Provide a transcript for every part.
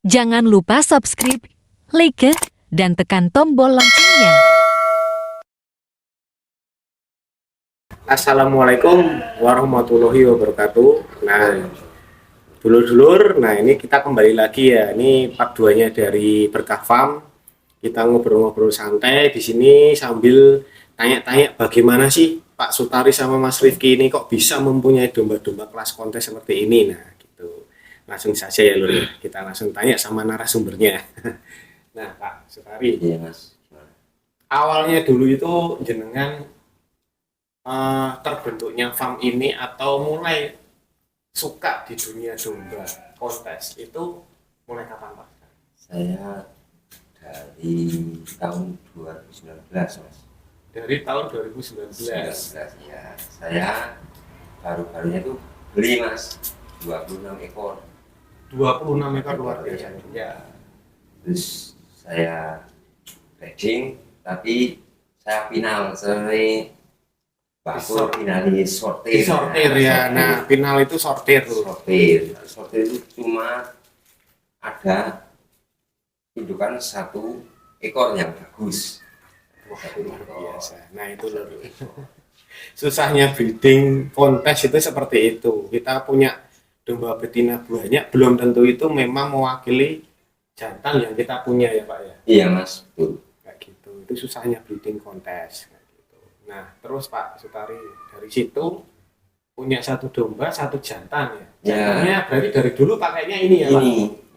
Jangan lupa subscribe, like, dan tekan tombol loncengnya. Assalamualaikum warahmatullahi wabarakatuh. Nah, dulur-dulur, ini kita kembali lagi ya. Ini part 2-nya dari Berkah Farm. Kita ngobrol-ngobrol santai di sini sambil tanya-tanya bagaimana sih Pak Sutari sama Mas Rifki ini kok bisa mempunyai domba-domba kelas kontes seperti ini. Nah, gitu. Langsung saja ya, Lur. Kita langsung tanya sama narasumbernya. Nah, Pak Sutari. Iya, Mas. Awalnya dulu itu jenengan terbentuknya farm ini atau mulai suka di dunia domba kontes itu mulai kapan, Pak? Saya dari tahun 2019, Mas. Dari tahun 2019. 19, ya. Saya baru-barunya tuh beli, Mas, 26 ekor. 26 ekor luar biasa. Ya. Terus saya breeding, tapi saya final sering bakul finalis sortir. Sortir ya. Nah, final itu sortir. Sortir itu cuma ada indukan satu ekor yang bagus. Wah, luar biasa. Nah, itu loh. Susahnya breeding kontes itu seperti itu. Kita punya domba betina banyak, belum tentu itu memang mewakili jantan yang kita punya ya, Pak ya. Iya, Mas, betul. Kayak gitu. Itu susahnya breeding kontes kayak gitu. Nah, terus Pak Sutari dari situ punya satu domba, satu jantan ya. Jantannya berarti dari dulu pakainya ini ya, Pak.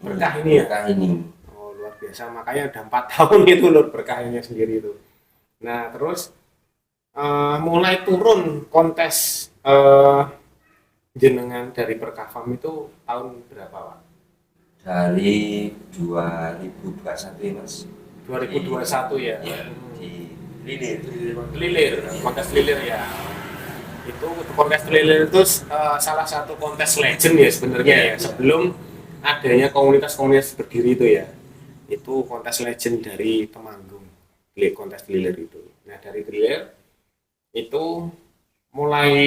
Berkah ini ya. Berkah ini. Oh, luar biasa. Makanya udah 4 tahun itu Lur berkahnya sendiri itu. Nah, terus mulai turun kontes jenengan dari Berkah Farm itu tahun berapa, Pak? Dari 2021 ya, Mas. 2021 ya. Ya, di Lilir. Lilir, kontes lilir ya. Itu kontes lilir itu salah satu kontes legend ya sebenarnya ya. Sebelum adanya komunitas-komunitas berdiri itu ya. Itu kontes legend dari Temanggung, kontes lilir itu. Nah, dari lilir itu mulai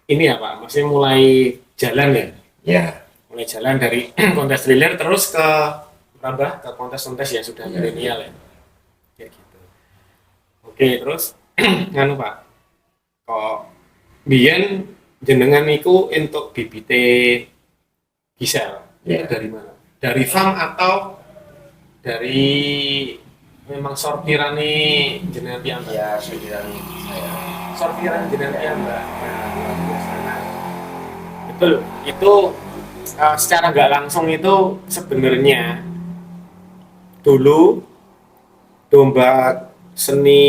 ini ya, Pak, maksudnya mulai jalan ya. Ya. Mulai jalan dari kontes lilir terus ke merambah ke kontes-kontes yang sudah milenial ya. Kayak gitu. Oke, terus nganu Pak. Kok biyen jenengan niku entuk bibite gisel. Itu dari mana? Dari farm atau dari memang sortirane jenengan piyambak? Ya, sortiran saya. Sortiran jenengan piyambak. Nah, luar biasa. Nah, betul. Itu secara nggak langsung itu sebenarnya dulu domba seni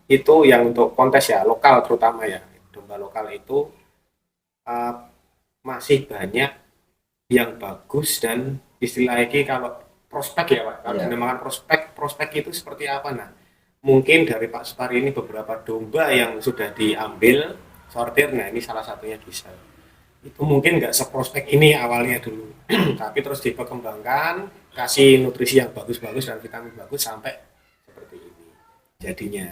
itu yang untuk kontes ya lokal terutama ya, domba lokal itu masih banyak yang bagus dan istilahnya kalau prospek ya, Pak, kalau dinamakan prospek itu seperti apa? Nah, mungkin dari Pak Sutari ini beberapa domba yang sudah diambil sortir, nah ini salah satunya gisel. Itu mungkin nggak seprospek ini awalnya dulu tapi terus diperkembangkan, kasih nutrisi yang bagus-bagus dan vitamin bagus sampai seperti ini jadinya.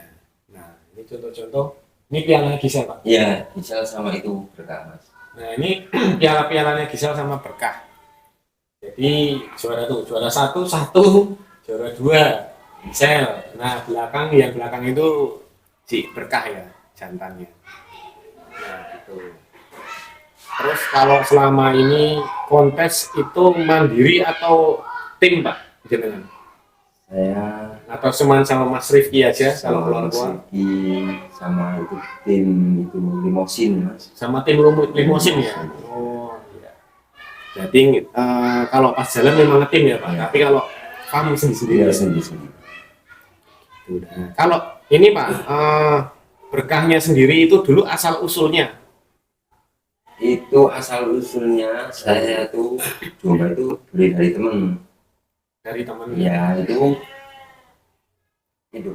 Nah, ini contoh-contoh, ini pialanya gisel, Pak. Iya, gisel sama itu berkah, Mas. Nah, ini piala-pialanya gisel sama berkah. Jadi juara 1 satu, juara 2 gisel. Nah, yang belakang itu si berkah ya, jantannya. Nah, gitu. Terus kalau selama ini kontes itu mandiri atau tim, Pak, jenengan? Saya Atau cuma sama Mas Rifki aja kalau keluar-keluar? sama itu tim itu limosin, Mas. Sama tim limosin ya? Oh iya. Jadi kalau pas jalan memang tim ya, Pak, tapi kalau farm sendiri-sendiri. Iya, sendiri-sendiri. Nah, kalau ini, Pak, berkahnya sendiri itu dulu asal usulnya? Itu asal usulnya saya tuh domba itu beli dari temen. Dari teman. Ya, itu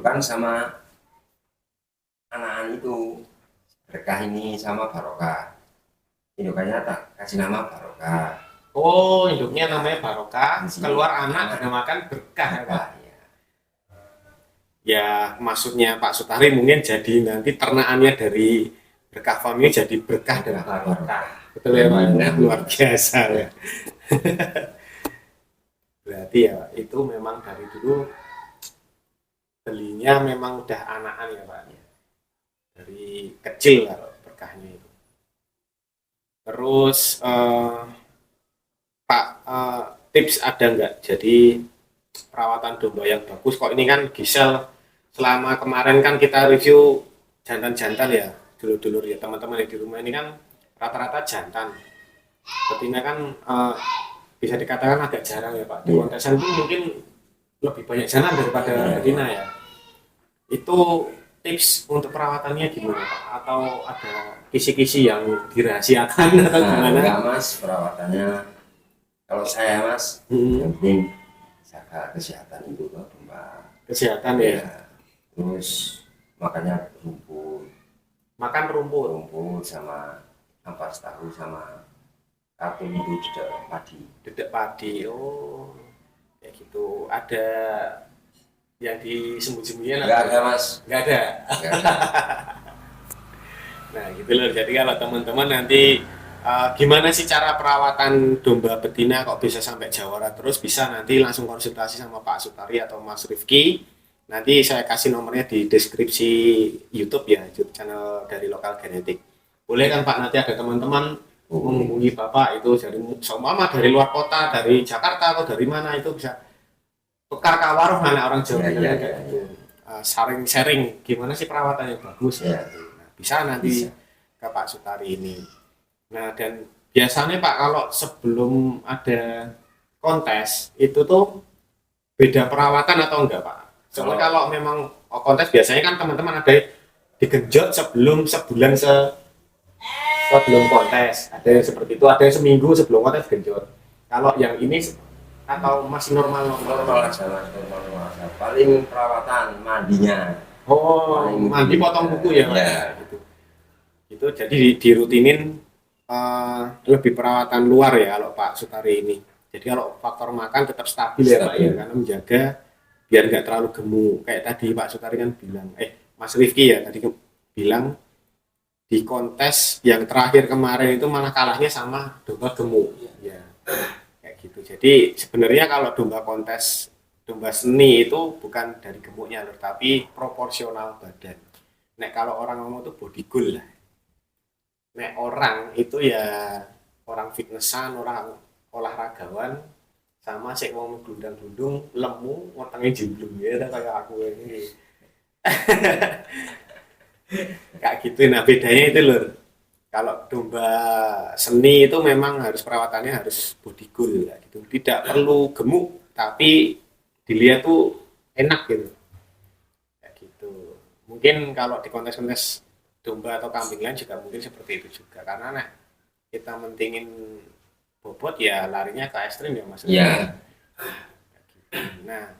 kan sama anak-anak itu berkah ini sama barokah. Indukannya tak kasih nama barokah. Oh, induknya namanya barokah, keluar anak dinamakan berkah ya, Pak. Ya, maksudnya Pak Sutari mungkin jadi nanti ternakannya dari Berkah Farm ini jadi berkah dan barokah. Betul ya, Pak? Luar biasa ya. berarti ya Pak, itu memang dari dulu belinya memang udah anakan ya Pak, dari kecil lah berkahnya itu. Terus Pak, tips ada nggak jadi perawatan domba yang bagus? Kok ini kan Gisel selama kemarin kan kita review jantan-jantan ya, dulur-dulur ya teman-teman yang di rumah ini kan rata-rata jantan. Betina kan bisa dikatakan agak jarang ya Pak. Di kontesan itu mungkin lebih banyak jantan daripada betina ya. Itu tips untuk perawatannya gimana Pak? Atau ada kisi-kisi yang dirahasiakan atau gimana? Enggak Mas, perawatannya kalau saya Mas, yang penting jaga kesehatan itu domba. Kesehatan ya. Terus makannya rumput, Makan rumput. rumput sama ampas tahu sama kartu itu tidak padi. Dedek padi. Oh. Kayak gitu. Ada yang disembunyi-sembunyiin Enggak ada Mas. Nggak ada. Enggak ada. Nah, gitu loh. Jadi kalau teman-teman nanti gimana sih cara perawatan domba betina kok bisa sampai jawara terus, bisa nanti langsung konsultasi sama Pak Sutari atau Mas Rifki. Nanti saya kasih nomornya di deskripsi YouTube ya, YouTube channel dari Lokal Genetik. Boleh kan Pak, nanti ada teman-teman menghubungi Bapak itu dari seumpama dari luar kota, dari Jakarta atau dari mana itu bisa tukar kawaruh anak orang Jawa kayak gitu. Sharing gimana sih perawatan yang bagus ya. Nah, bisa nanti ke Pak Sutari ini. Nah, dan biasanya Pak kalau sebelum ada kontes itu tuh beda perawatan atau enggak Pak? Soalnya kalau memang kontes biasanya kan teman-teman ada digenjot sebelum sebulan sebelum kontes, ada yang seperti itu, ada yang seminggu sebelum kontes genjot. Kalau yang ini atau masih normal aja Mas, normal aja. Paling perawatan mandinya. Oh, Paling mandi potong kuku ya Pak? Ya. Gitu. Itu jadi dirutinin lebih perawatan luar ya kalau Pak Sutari ini. Jadi kalau faktor makan tetap stabil ya Pak ya, karena menjaga biar nggak terlalu gemuk. Kayak tadi Pak Sutari kan bilang, Mas Rifki ya tadi bilang di kontes yang terakhir kemarin itu malah kalahnya sama domba gemuk. Ya, kayak gitu. Jadi sebenarnya kalau domba kontes, domba seni itu bukan dari gemuknya lho, tapi proporsional badan. Nek kalau orang ngomong itu body goal lah. Nek orang itu ya orang fitnessan, orang olahragawan, sama sik wong glundang-glundung, lemu, wetenge jemblung ya kayak aku ini. Kayak gitu. Nah, bedanya itu lho. Kalau domba seni itu memang harus perawatannya harus body goal ya gitu. Tidak perlu gemuk, tapi dilihat tuh enak gitu. Kayak gitu. Mungkin kalau di kontes-kontes domba atau kambing lain juga mungkin seperti itu juga, karena nah kita mentingin bobot ya larinya ke ekstrim ya Mas. Iya. Nah,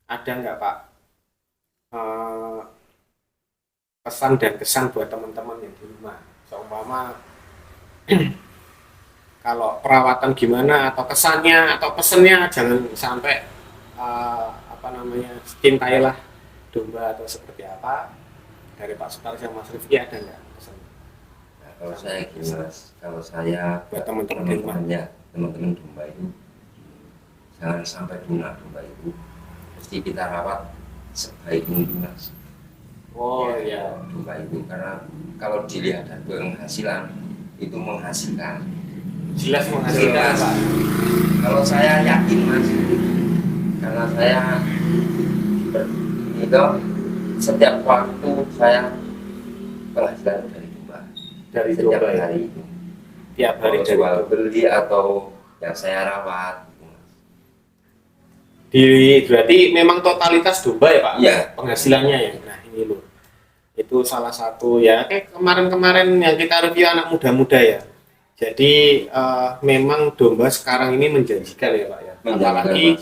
ada nggak Pak pesan dan kesan buat teman-teman yang di rumah, seumpama kalau perawatan gimana atau kesannya atau pesennya jangan sampai cintailah domba atau seperti apa, dari Pak Sutari sama Mas Rifki ada nggak pesan? Nah, kalau saya gini Mas, kalau saya Buat teman-teman di rumah. teman-teman domba itu jangan sampai punah domba itu, mesti kita rawat sebaik mungkin Mas. Oh Ya, domba itu karena kalau dilihat dari penghasilan itu menghasilkan. jelas menghasilkan Jelas. Pak. Kalau saya yakin Mas, karena saya itu setiap waktu saya penghasilan dari domba, Dari setiap domba ya? hari itu. Tiap hari Kalau dari jual domba. beli atau yang saya rawat. Berarti memang totalitas domba ya Pak? Iya. Penghasilannya ya. Nah ini loh, itu salah satu ya. Kayak kemarin-kemarin yang kita review anak muda-muda ya. Jadi memang domba sekarang ini menjanjikan ya Pak ya. Apalagi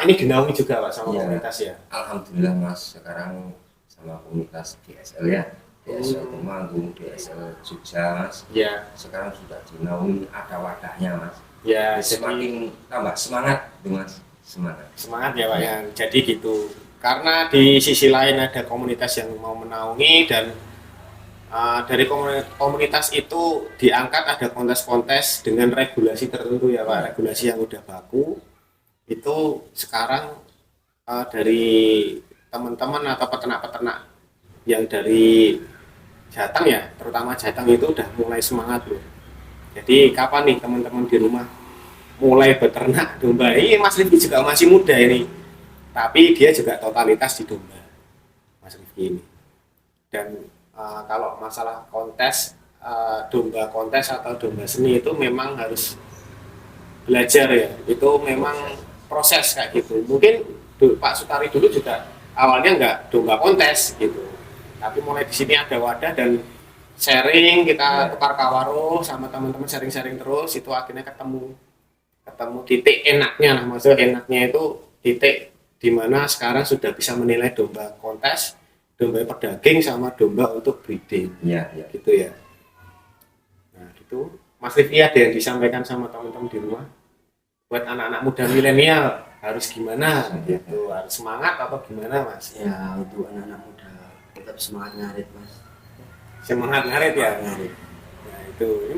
ini dinaungi juga Pak sama komunitas ya. Alhamdulillah Mas, sekarang sama komunitas DSL ya. DSL Temanggung, DSL Jogja Mas. Ya. Sekarang sudah dinaungi, ada wadahnya Mas. Ya, Semakin tambah semangat tuh Mas. semangat ya Pak ya. Jadi gitu. Karena di sisi lain ada komunitas yang mau menaungi dan Dari komunitas itu diangkat ada kontes-kontes dengan regulasi tertentu ya Pak, regulasi yang udah baku itu sekarang dari teman-teman atau peternak-peternak yang dari Jateng ya, terutama Jateng itu udah mulai semangat loh. Jadi kapan nih teman-teman di rumah mulai beternak domba? Ini Mas Rifki juga masih muda ini, tapi dia juga totalitas di domba, Mas Rifki ini. Dan kalau masalah kontes, domba kontes atau domba seni itu memang harus belajar ya, itu memang proses kayak gitu. Mungkin Pak Sutari dulu juga awalnya nggak domba kontes gitu, tapi mulai di sini ada wadah dan sharing, kita tukar kawaruh sama teman-teman, sharing-sharing terus, itu akhirnya ketemu titik enaknya lah, maksudnya enaknya itu titik dimana sekarang sudah bisa menilai domba kontes, domba pedaging sama domba untuk breeding. Iya, Gitu ya. Nah gitu, Mas Rifki ada yang disampaikan sama teman-teman di rumah buat anak-anak muda milenial harus gimana gitu, harus semangat atau gimana Mas? Ya, untuk anak-anak muda tetap semangat ngarit Mas. Semangat ngarit ya. Ngarit. Nah itu, ini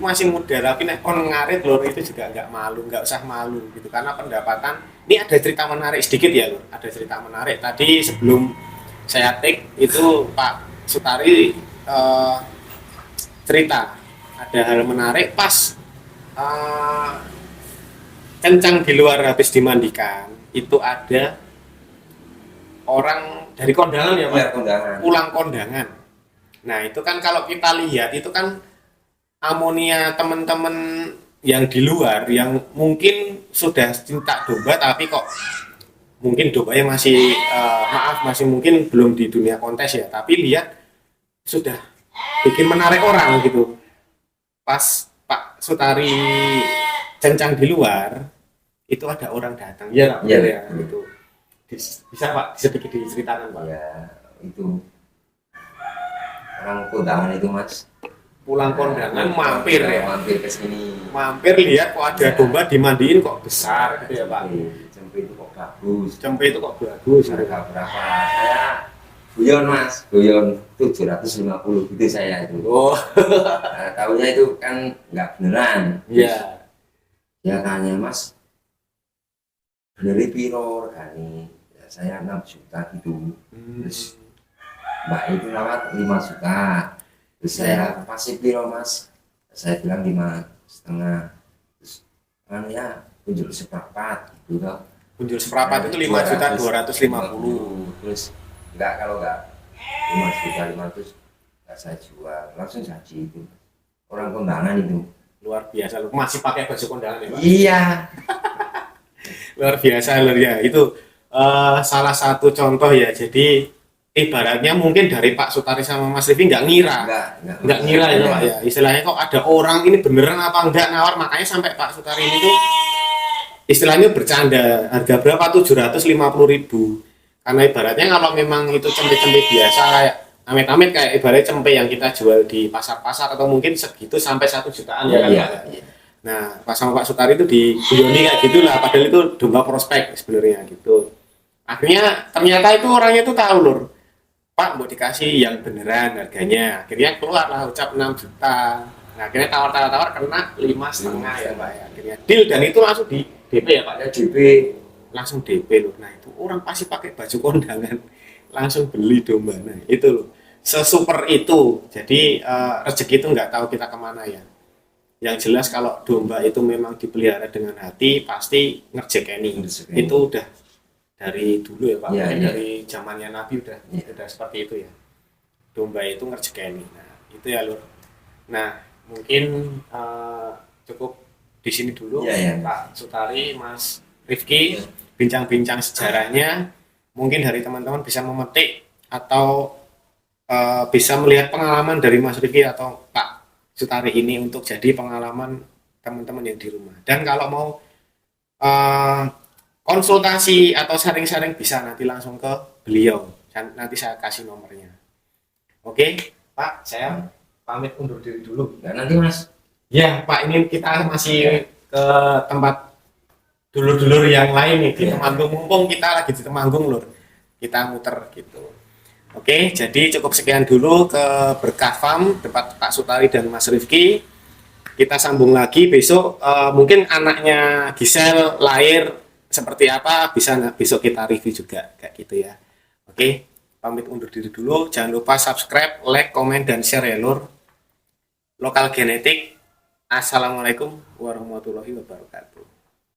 masih muda tapi nek kon ngarit lor itu juga nggak malu, nggak usah malu gitu, karena pendapatan. Ini ada cerita menarik sedikit ya lor, ada cerita menarik. Tadi sebelum saya take itu Pak Sutari cerita ada hal menarik pas kencang di luar habis dimandikan itu ada orang dari kondangan ya Pak, Iya, kondangan. pulang kondangan. Nah itu kan kalau kita lihat itu kan amonia teman-teman yang di luar yang mungkin sudah cinta domba tapi kok mungkin dombanya masih masih mungkin belum di dunia kontes ya, tapi lihat sudah bikin menarik orang gitu. Pas Pak Sutari kencang di luar itu ada orang datang ya, Iya. ya gitu. Bisa Pak sedikit diceritakan Pak? Ya, itu orang kondangan itu Mas. Pulang kondangan mampir ya, Mampir ke sini. mampir lihat kok ada domba dimandiin kok besar gitu ya Pak. Cempe itu kok bagus. Cempe itu kok bagus. Harga berapa? Saya guyon Mas, guyon 750 gitu saya itu. Oh Nah, tahunya itu kan nggak beneran. iya. Ya tanya Mas, bener piro regane? Ya, saya 6 juta gitu. Terus Mbak itu rawat 5 juta. Terus saya pasti piro Mas? Saya bilang 5,5. Terus kan ya unjuk seperempat gitu toh. Unjul seprapat itu 5.250.000. Terus enggak, kalau enggak 5.500.000 enggak saya jual, langsung saji itu. Orang kondangan itu. Luar biasa loh, masih pakai baju kondangan ya Pak? Iya. Luar biasa loh ya, itu salah satu contoh ya. Jadi ibaratnya mungkin dari Pak Sutari sama Mas Rifki nggak ngira ya Pak ya, istilahnya kok ada orang ini beneran apa enggak nawar, makanya sampai Pak Sutari ini tuh istilahnya bercanda, harga berapa, 750.000, karena ibaratnya kalau memang itu cempe-cempe biasa kayak amit-amit kayak ibaratnya cempe yang kita jual di pasar-pasar atau mungkin segitu sampai 1 jutaan ya kan Pak. Nah pas sama Pak Sutari itu di Guyoni kayak gitulah, padahal itu domba prospek sebenarnya gitu. Akhirnya ternyata itu orangnya itu tahu lur, Pak mau dikasih yang beneran harganya, akhirnya keluar lah ucap 6 juta. Nah akhirnya tawar kena 5,5 ya Pak ya, akhirnya deal dan itu langsung di DP ya Pak ya, DP langsung DP loh. Nah itu orang pasti pakai baju kondangan langsung beli domba. Nah itu loh, sesuper itu. Jadi rezeki itu nggak tahu kita kemana ya. Yang jelas kalau domba itu memang dipelihara dengan hati pasti ngerjekeni. Itu udah dari dulu ya Pak, dari zamannya Nabi udah seperti itu ya. Domba itu ngerjekeni. Nah itu ya lur. Nah mungkin cukup di sini dulu Pak Sutari, Mas Rifki, bincang-bincang sejarahnya. Mungkin dari teman-teman bisa memetik atau bisa melihat pengalaman dari Mas Rifki atau Pak Sutari ini untuk jadi pengalaman teman-teman yang di rumah. Dan kalau mau konsultasi atau sharing-sharing bisa nanti langsung ke beliau. Nanti saya kasih nomornya. Oke, Pak, saya pamit undur diri dulu. dan nanti Mas. Ya, Pak, ini kita masih ke tempat dulur-dulur yang lain nih di Temanggung, mumpung kita lagi di Temanggung lur, kita muter gitu. Oke. Oke, jadi cukup sekian dulu ke Berkah Farm tempat Pak Sutari dan Mas Rifki. Kita sambung lagi besok. Mungkin anaknya Gisel lahir seperti apa bisa besok kita review juga kayak gitu ya. Oke, pamit undur diri dulu. Jangan lupa subscribe, like, komen, dan share ya lur. Lokal Genetik. Assalamualaikum warahmatullahi wabarakatuh.